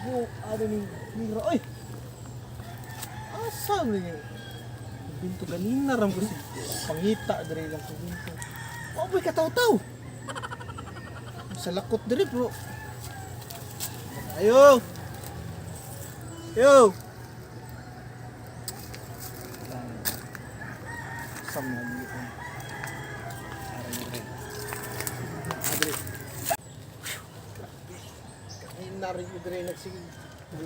Bu, ada nih mira. Ay, asa nih? Pintu ganina ram ko si pangita dari lang ko pintu. Oh boy, kataw-taw. Sa lakot diri bro. Ayo. Yo. Sam na dito. Adre. Ganina rin ko diri nagsige.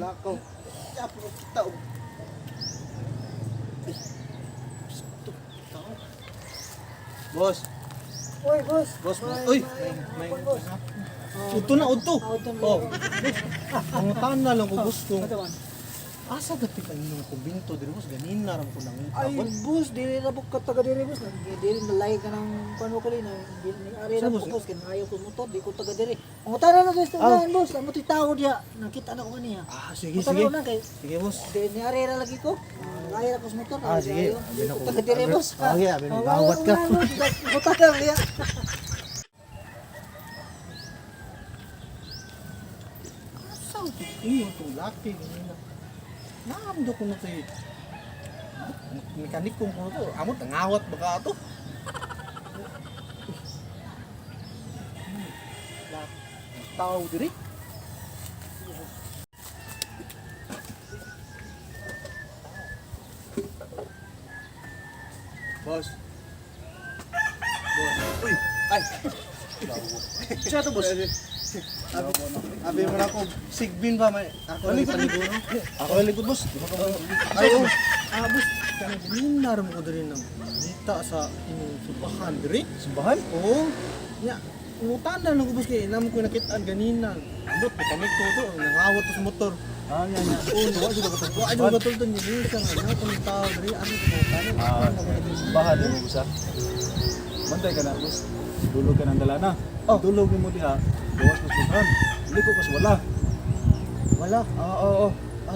Lakaw. Tapos kita. Bos. Uy, boss. Bos, uy. May Udto na, udto. Oh. Pangutan na lang ko boss kung asa dapit ang inyong kubinto diri boss ganin na ram ko nang Ay, boss, dili na bukkat taga diri, boss. Dili malay ka ng pano ko rin. Dili ari na Saan, boss? boss, kin ayaw ko motor, di ko taga diri. Ang utara na guys, tagaan boss. Amo ti tao dia. Nakita na ko kaniya. Sige, Utara sige. na kay. Sige boss. Di ni ari ra lagi ko. Ayaw ko sa motor. Sige. Di ko taga diri, boss. Sige, abi na gawat ka. Utara niya. Asa iyo to laki ganina. Naamdo ko na kay mekanik ko to. Amot ngawat baka to. Tao diri. Bos. Bos. Uy, ay. Siya to, boss. Abi mo na ako, sigbin ba may ako ni paniguro. Ako ni likod, boss. Ay, oh. Boss, kanang naram ko diri nang dita sa inyong subahan diri. Subahan? Oo. Ya, umutan na lang ko boss kay namo ko nakitaan ganina. Ambot mekanik to nangawat to sa motor. Nya. Oo, wa jud ka to. Wa jud ka to ni isa nga kung tao diri ano ko tani. Bahan mo busa. Bantay ka na, boss. Dulog ka ng dalana. Dulog mo diha. Gawas mas busan. Liko kas wala. Wala. Oo.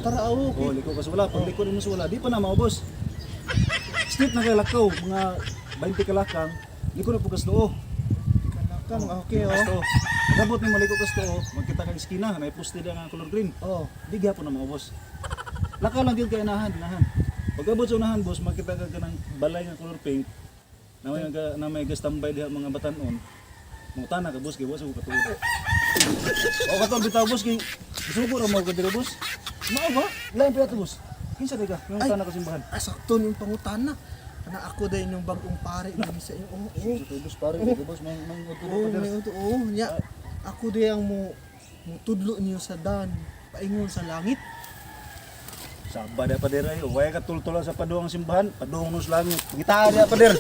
Tara, okay. Oh, liko kas wala. Pag liko mo sa wala, di pa na maubos. Street na kay lakaw, mga 20 kalakang. Liko na pugas doo. Kan okay Kas oh. doo. Pagabot ni maliko kas doo, magkita kang iskina, may poste dia nga color green. Oh. Di gyapon na maubos. Lakaw lang gyud kay inahan. Pagabot sa unahan, boss, magkita ka ng balay nga color pink. Na may gastambay diha mga batanon. Mutana ka boss kay boss ko katulog. O katol bitaw boss kay sugo ra mo ka diri boss. Mao ba? Lain pa to boss. Kinsa ka? Yung tana ka simbahan. Sakto yung pangutana. Kana ako dahil yung bagong pare ng isa yung Ito boss pare ko boss mang utol pa diri. nya. Ako dahil ang mo tudlo niyo sa dan, paingon sa langit. Saba da pa diri. Way ka tultulan sa paduang simbahan, paduong nos langit. Gitaan da pa diri.